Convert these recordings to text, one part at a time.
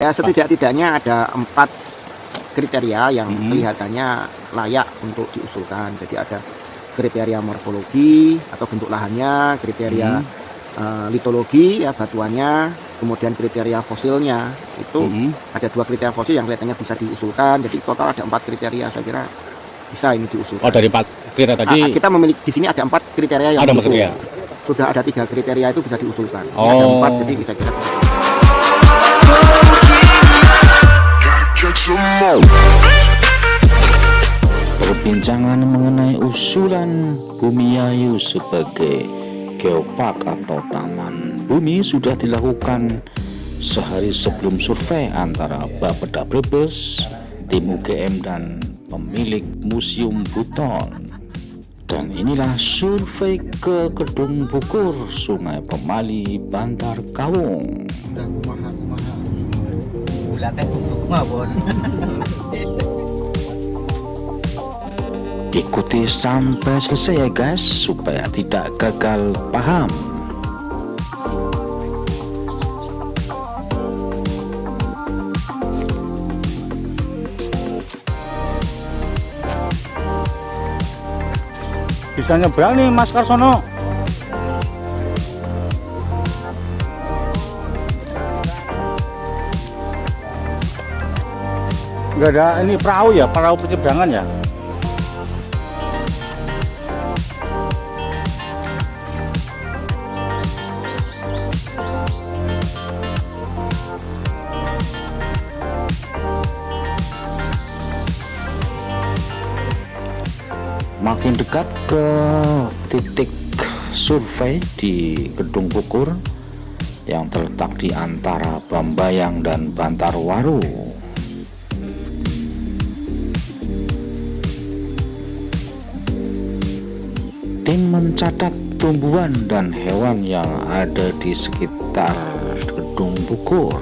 Ya, setidak-tidaknya ada 4 kriteria yang kelihatannya layak untuk diusulkan. Jadi ada kriteria morfologi atau bentuk lahannya, kriteria litologi ya batuannya, kemudian kriteria fosilnya. Itu ada 2 kriteria fosil yang kelihatannya bisa diusulkan. Jadi total ada 4 kriteria, saya kira bisa ini diusulkan. Oh, dari 4 kriteria tadi kita memiliki di sini ada 4 kriteria yang ada 4 kriteria. Sudah ada 3 kriteria itu bisa diusulkan. Ini Oh. ada 4, jadi bisa kita. Perbincangan mengenai usulan Bumiayu sebagai geopark atau taman bumi sudah dilakukan sehari sebelum survei antara Bapeda Brebes, tim UGM dan pemilik Museum Buton. Dan inilah survei ke Gedung Bukur, Sungai Pemali, Bantar Kawung. Ikuti sampai selesai ya guys, supaya tidak gagal paham. Bisa nyebrang nih Mas Karsono. Enggak ada ini perahu ya, perahu penyeberangan ya. Makin dekat ke titik survei di Gedung Bukur yang terletak di antara Bambayang dan Bantarwaru. Tim mencatat tumbuhan dan hewan yang ada di sekitar Gedung Bukur,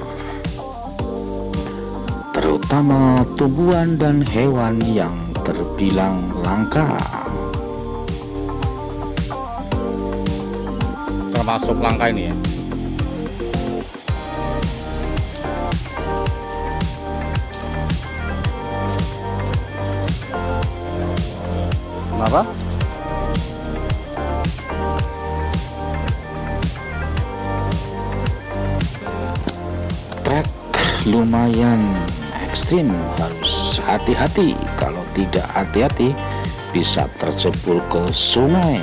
terutama tumbuhan dan hewan yang terbilang langka. Termasuk langka ini ya. Kenapa? Trek lumayan ekstrim, harus hati-hati. Kalau tidak hati-hati bisa terjebol ke sungai.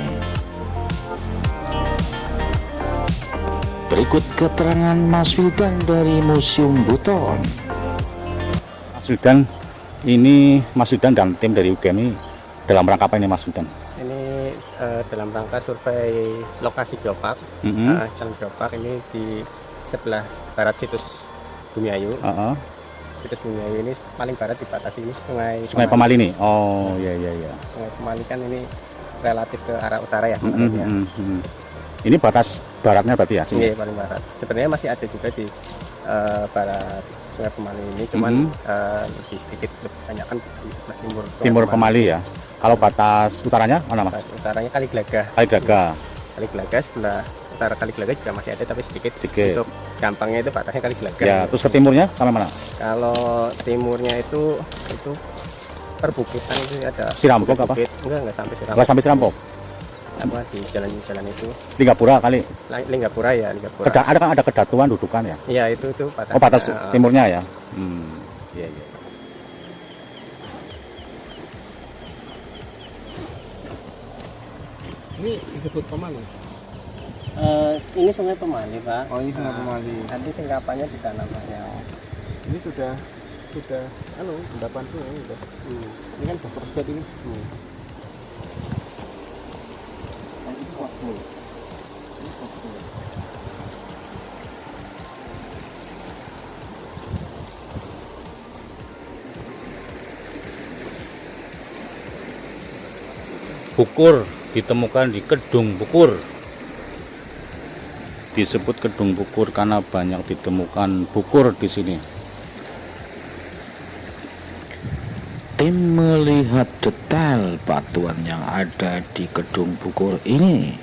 Berikut keterangan Mas Wildan dari Museum Buton. Mas Wildan, ini Mas Wildan dan tim dari UGM ini dalam rangka apa ini Mas Wildan? Ini dalam rangka survei lokasi geopark. Jalan geopark ini di sebelah barat situs Bumiayu. Situs Bumiayu ini paling barat dibatasi ini Sungai Pemali nih. Oh iya. Sungai Pemali kan ini relatif ke arah utara ya. Ini batas baratnya berarti ya? Iya, paling barat. Sebenarnya masih ada juga di barat Sungai Pemali ini, cuman lebih sedikit lebih banyak kan di sebelah timur Pemali ya. Kalau batas utaranya mana Mas? Utaranya Kali Glaga. Kali Glaga sebelah utara Kali Glaga juga masih ada tapi sedikit. Untuk gampangnya itu batasnya Kali Glaga. Ya, terus ke timurnya sampai mana? Kalau timurnya itu perbukitan itu ada. Sirampok apa? Enggak sampai Sirampok. Enggak sampai Sirampok. Apa di jalan-jalan itu? Linggapura kali. Linggapura ya, Linggapura. Ada kedatuan dudukan ya? Iya, itu batas. Oh, batas timurnya ya. Iya. Ini disebut Pemali. Ini Sungai Pemali, Pak. Oh, ini Sungai Pemali. Nanti singkapannya di sana, Pak ya. Ini sudah endapan tuh ini udah. Ini kan buffer state ini. Bukur ditemukan di Gedung Bukur. Disebut Gedung Bukur karena banyak ditemukan bukur di sini. Tim melihat detail batuan yang ada di Gedung Bukur ini.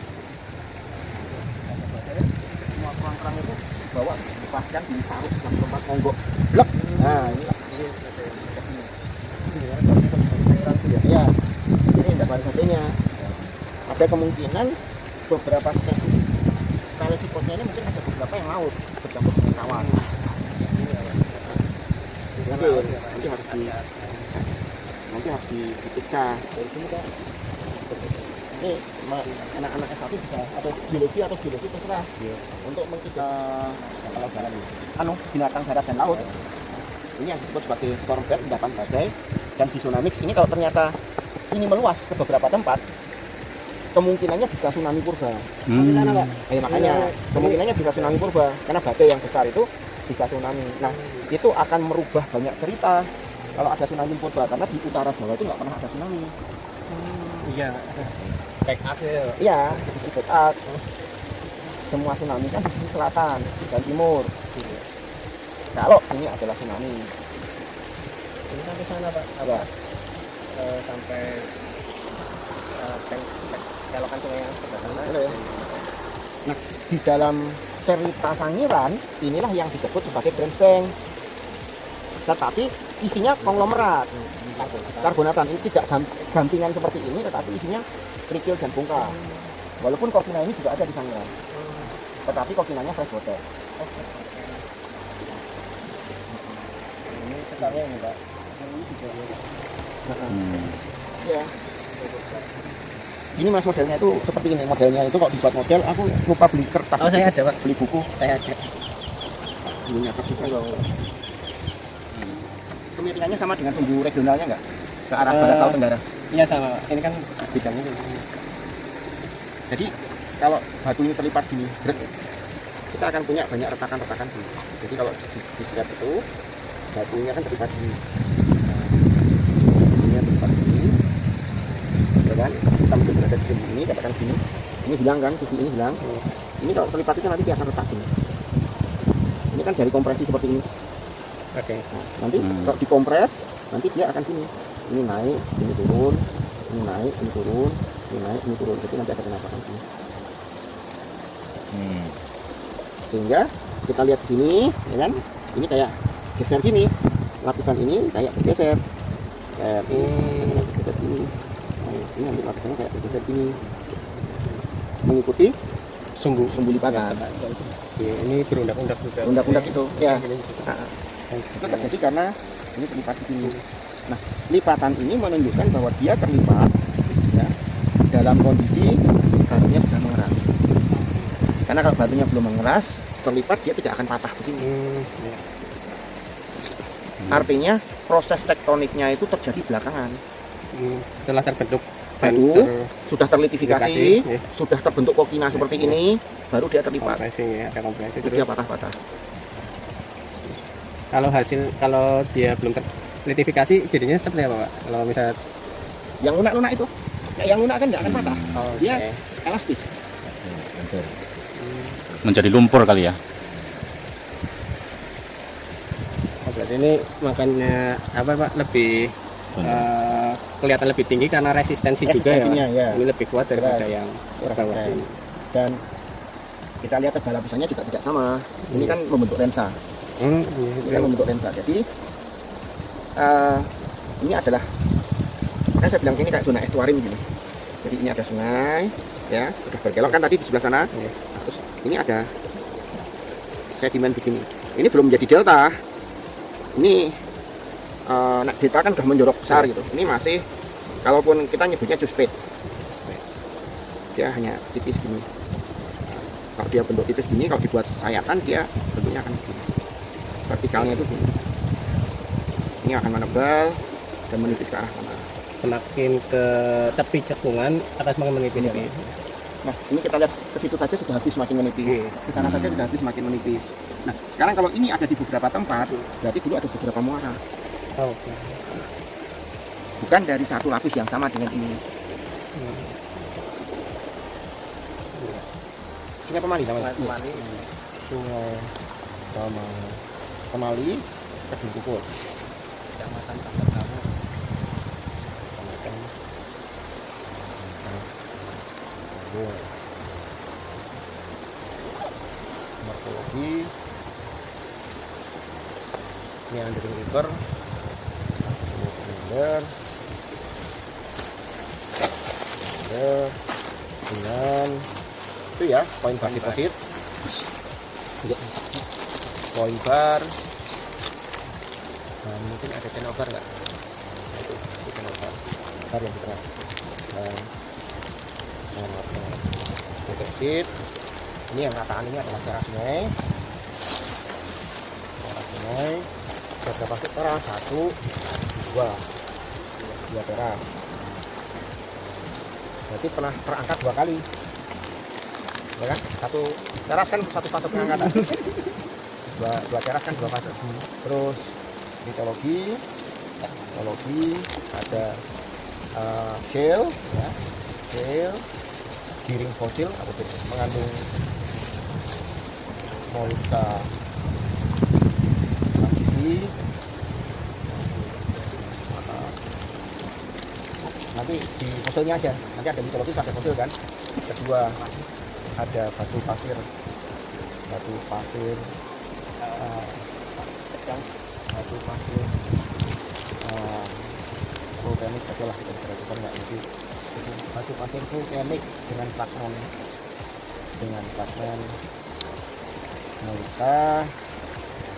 Semua kerang-kerang itu bawa pas kan ditaruh dalam tempat monggok blek. Nah ini ya ini tidak baru satunya, ada kemungkinan beberapa spesies telesipotnya ini mungkin ada beberapa yang laut bercampur dengan kawan. Nanti harus diperiksa. Ini anak-anak S1 bisa atau biologi terserah untuk mengikuti binatang darat dan laut. Ini yang disebut sebagai storm belt, endapan badai, dan tsunami. Ini kalau ternyata ini meluas ke beberapa tempat, kemungkinannya bisa tsunami purba. Makanya kemungkinannya bisa tsunami purba karena badai yang besar itu bisa tsunami. Nah, itu akan merubah banyak cerita kalau ada tsunami purba, karena di utara Jawa itu nggak pernah ada tsunami. Iya, back up ya. Iya, di back up. Semua tsunami kan di sisi selatan dan timur. Kalau ini adalah tsunami. Ini sampai sana Pak, apa? Sampai kelokan sungai yang sebelah sana. Nah, di dalam cerita Sangiran inilah yang disebut sebagai Bremsbank. Tetapi isinya konglomerat karbonatan. Ini tidak gampingan seperti ini, tetapi isinya kerikil dan bongkar. Walaupun kokina ini juga ada di Sangiran, tetapi kokinanya freshwater. Ini sesarnya ini Pak. Ini juga. Ya. Ini mas modelnya itu seperti ini, modelnya itu kalau dibuat model aku lupa beli kertas. Oh saya ada Pak, beli buku. saya ada. Dulunya kertas saya. Kemiringannya sama dengan sumbu regionalnya nggak? Ke arah barat laut tenggara. Iya sama Pak. Ini kan bidangnya. Jadi kalau batu ini terlipat gini, kita akan punya banyak retakan-retakan gini. Jadi kalau di step itu batunya kan terlipat gini. Ini terlipat gini. Ya kan? Kita mungkin berada di sini, ini katakan gini. Ini hilang kan, sisi ini hilang. Ini kalau terlipat itu nanti dia akan retak gini. Ini kan dari kompresi seperti ini. Oke. Nah, nanti kalau dikompres, nanti dia akan sini. Ini naik, ini turun, ini naik, ini turun, ini naik, ini turun. Jadi nanti ada penampakan sini. Sehingga kita lihat di sini, ya kan? Ini kayak geser gini. Lapisan ini kayak bergeser. Kayak bergeser gini. Nah, ini nanti lapisannya kayak bergeser gini. Mengikuti Sumbu lipatan. Ini berundak-undak juga. Undak-undak itu, ya. Itu terjadi karena ini terlipat di sini. Nah, lipatan ini menunjukkan bahwa dia terlipat ya, dalam kondisi batunya sudah mengeras. Karena kalau batunya belum mengeras, terlipat dia tidak akan patah begini. Artinya proses tektoniknya itu terjadi belakangan. Setelah terbentuk Batu sudah terlitifikasi, sudah terbentuk kokina seperti ini, baru dia terlipat. Kompresi, ada kompresi Terus terus. dia patah-patah. Kalau dia belum terlitifikasi jadinya seperti apa Pak? Kalau misalnya Yang lunak-lunak itu, kayak yang lunak kan nggak akan patah. Dia elastis. Menjadi lumpur kali ya. berarti ini makanya apa Pak lebih kelihatan lebih tinggi karena resistensi juga ya. Ini lebih kuat daripada yang bawah ini. Dan kita lihat tebal lapisannya juga tidak sama. Ini kan membentuk lensa. Ini kan membentuk lensa. Jadi ini adalah, makanya saya bilang ini kayak zona estuarim gini. Jadi ini ada sungai, ya, udah berkelok kan tadi di sebelah sana. Terus ini ada sedimen begini. Ini belum menjadi delta. Ini delta kan sudah menjorok besar gitu. Ini masih, kalaupun kita nyebutnya cuspate, dia hanya tipis gini. Kalau dia bentuk tipis gini, kalau dibuat sayatan dia bentuknya akan begini. Vertikalnya itu gini. Ini akan menebal dan menipis ke arah sana. Semakin ke tepi cekungan atas semakin menipis. Nah, ini kita lihat ke situ saja sudah habis semakin menipis. Ke sana saja sudah habis semakin menipis. Nah, sekarang kalau ini ada di beberapa tempat, berarti dulu ada beberapa muara. Oke. Bukan dari satu lapis yang sama dengan ini. Sungai Pemali namanya. Pemali. Sungai Pemali, Kedung Pukul. Kecamatan Taman. Morfologi meandering river, dengan itu ya poin bar deposit, poin bar, nah, mungkin ada channel bar nggak? itu channel bar yang kita deposit. Ini yang rataan ini adalah teras sungai. Berapa teras? 1, 2 teras. Berarti pernah terangkat 2 kali, ya kan? 1 teras kan 1 fase pengangkatan, 2 teras kan 2 fase. Terus mitologi ada shale, ya, shale, giring fosil atau mengandung moluska transisi. Nanti di fosilnya aja, nanti ada mitologi sampai fosil kan. Kedua ada batu pasir vulkanik aja lah, kita perhatikan nggak nanti batu pasir vulkanik dengan fragmen moluska,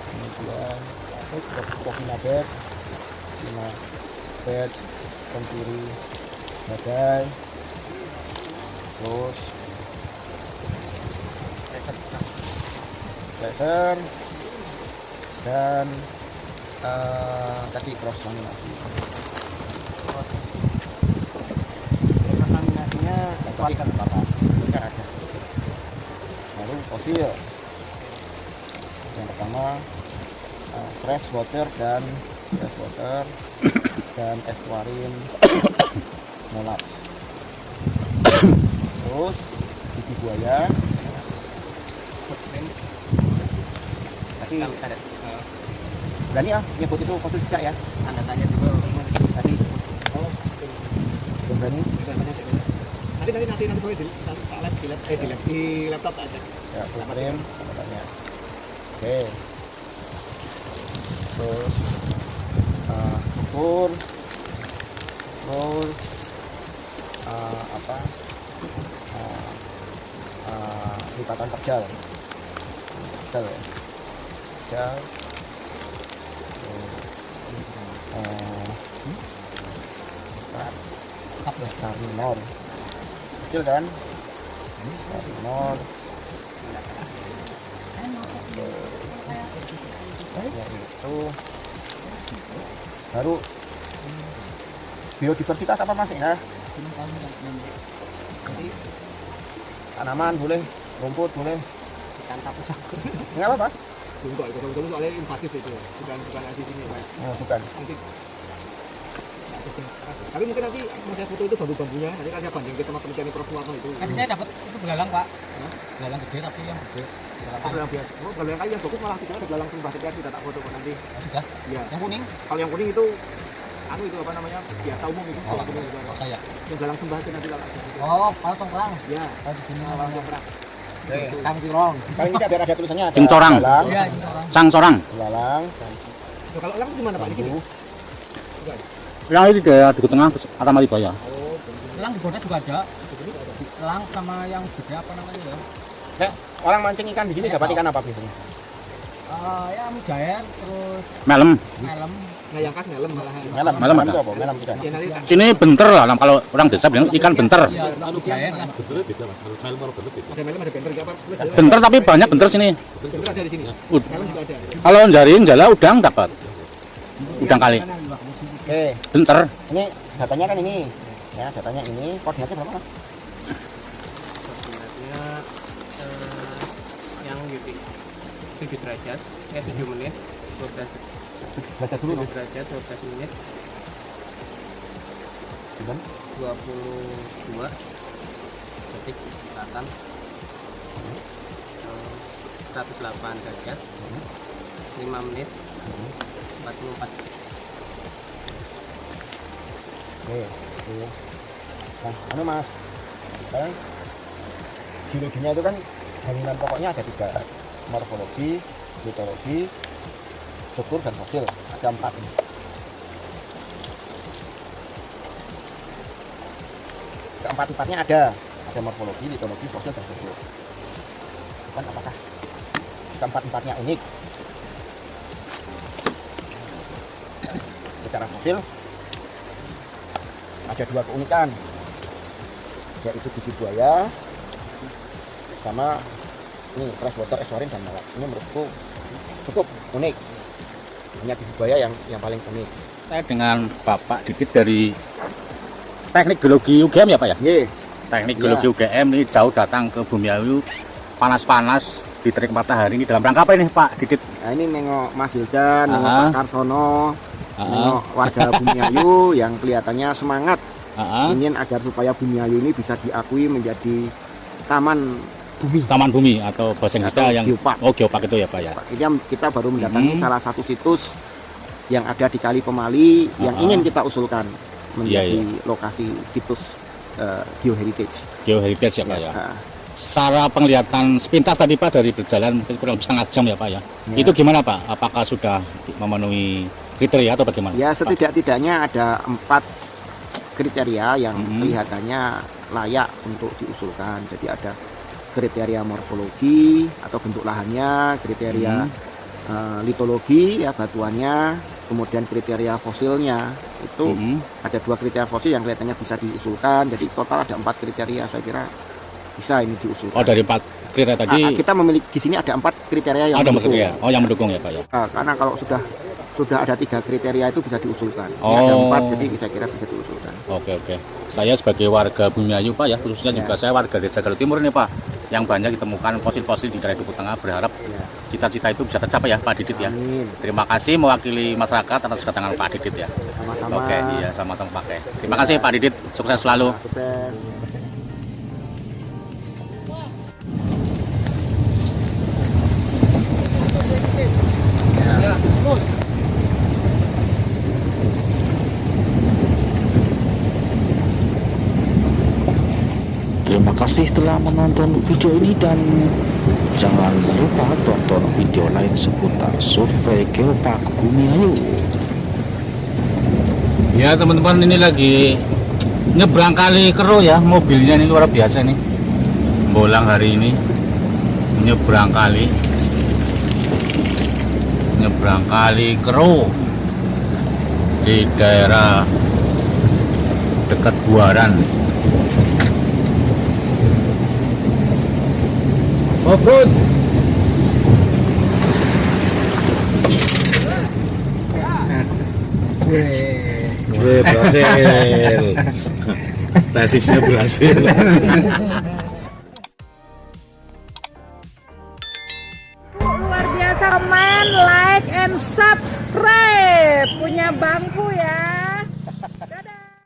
kemudian profinadet, senturi, badai, terus laser dan tadi cross laminasi. Laminasinya tadi kan bapak kan ada. Lalu fosil yang pertama fresh water dan estuarin molat. Terus gigi buaya tadi berani nyebut itu fosil cicak ya, Anda tanya juga tadi berani nanti boleh di laptop aja ya, frame katanya. Oke, terus ukur lipatan terjal besar minor kecil kan, minor ya itu baru biodiversitas apa mas ya, tanaman boleh, rumput boleh, ikan sapu-sapu. nggak apa-apa. Enggak, itu soalnya invasif itu, bukan di sini Pak. Oh, bukan. Nanti tapi mungkin nanti saya foto itu bambu-bambunya, nanti kan saya bandingin sama penelitian Prof Suwarno itu. Tadi saya dapat itu belalang Pak, belalang gede tapi yang gede. Belalang biasa, belalang kayu yang bagus malah sih, ada belalang sembah sekian sudah tak foto kok nanti. Sudah. Iya. Yang kuning? Kalau yang kuning itu itu apa namanya, biasa umum itu. Oh, kuning juga. Oh, saya. Yang belalang sembah itu nanti lah. Oh, kalau congklang. Iya. Kalau di sini Belalang namanya perang. Kang Tirong. Kalau ini biar ada tulisannya ada Cingcorang. belalang, Iya, congklang. Cangcorang. belalang, Loh, kalau elang di mana Pak? Di sini. Yang ini di tengah Atamati Baya. Oh, Elang di Bodas juga ada. Elang sama yang gede apa namanya ya? ya, orang mancing ikan di sini dapat ikan apa biasanya? Ya mujair, terus Melem. melem. nah yang khas ngelem malahan. Malam ada. itu apa? Melam ikan. Ya nanti Sini benter lah, kalau orang desa bilang ikan benter. Iya, mujair lah. ada melem, ada benter enggak Pak? Plus ada Benter tapi banyak benter sini. benter ada di sini. Ud- Melem juga ada. Kalau jaring jala udang dapat. Udang kali. Oke, Benter. ini datanya kan ini. Ya, datanya ini. Koordinatnya berapa mas? Koordinatnya yang 7 derajat, 7 menit, 12 Baca dulu 7 dong. derajat, 12 menit, Gimana? 22 detik selatan, 108 derajat, 5 menit, 44 detik. Oke, oke. Nah, anu mas, sekarang geologinya itu kan bangunan pokoknya ada 3, morfologi, litologi, struktur dan fosil. Ada 4 ini. Keempat-empatnya ada morfologi, litologi, fosil, dan fosil. Bukan apakah keempat-empatnya unik? Secara fosil ada 2 keunikan, yaitu gigi buaya sama ini freshwater estuarine dan malak. Ini menurutku cukup unik. Hanya gigi buaya yang paling unik. Saya dengan Bapak Didit dari Teknik Geologi UGM ya Pak ya? Iya. Teknik Geologi UGM ini jauh datang ke Bumiayu, panas-panas di terik matahari ini dalam rangka apa ini Pak Didit? Nah, ini nengok Mas Hildan, nengok Pak Karsono, nengok warga Bumiayu yang kelihatannya semangat ingin agar supaya Bumiayu ini bisa diakui menjadi taman bumi. Taman bumi atau bahasa Inggrisnya yang geopark. Oh, geopark itu ya Pak ya. Ini kita baru mendatangi salah satu situs yang ada di Kali Pemali yang ingin kita usulkan menjadi lokasi situs geoheritage. Geoheritage ya Pak ya. Secara penglihatan sepintas tadi Pak dari berjalan mungkin kurang lebih setengah jam ya Pak ya. Itu gimana Pak? Apakah sudah memenuhi kriteria atau bagaimana? Ya setidak-tidaknya ada 4 kriteria yang kelihatannya layak untuk diusulkan. Jadi ada kriteria morfologi atau bentuk lahannya, kriteria litologi ya batuannya, kemudian kriteria fosilnya. Itu ada 2 kriteria fosil yang kelihatannya bisa diusulkan. Jadi total ada 4 kriteria, saya kira bisa ini diusulkan. Oh, dari 4 kriteria tadi kita memiliki di sini ada 4 kriteria yang mendukung. Oh, yang mendukung ya Pak ya. Karena kalau sudah ada 3 kriteria itu bisa diusulkan. Ini ada 4, jadi saya kira bisa diusulkan. Oke. Saya sebagai warga Bumiayu Pak ya, khususnya juga saya warga Desa Galuh Timur nih Pak, yang banyak ditemukan fosil-fosil di daerah Duku Tengah, berharap cita-cita itu bisa tercapai ya Pak Didit ya. Amin. Terima kasih mewakili masyarakat atas kedatangan Pak Didit ya. Sama-sama. Oke, iya sama-sama pakai. Terima kasih Pak Didit, sukses selalu. Sukses. Terima kasih telah menonton video ini dan jangan lupa tonton video lain seputar survei geopark Bumiayu. Ya teman-teman, ini lagi nyebrang Kali Kero ya, mobilnya ini luar biasa nih. Bolang hari ini nyebrang Kali Kero di daerah dekat Buaran. Off-road. Berhasil. Basisnya berhasil. Luar biasa, komen, like, and subscribe. Punya bangku ya.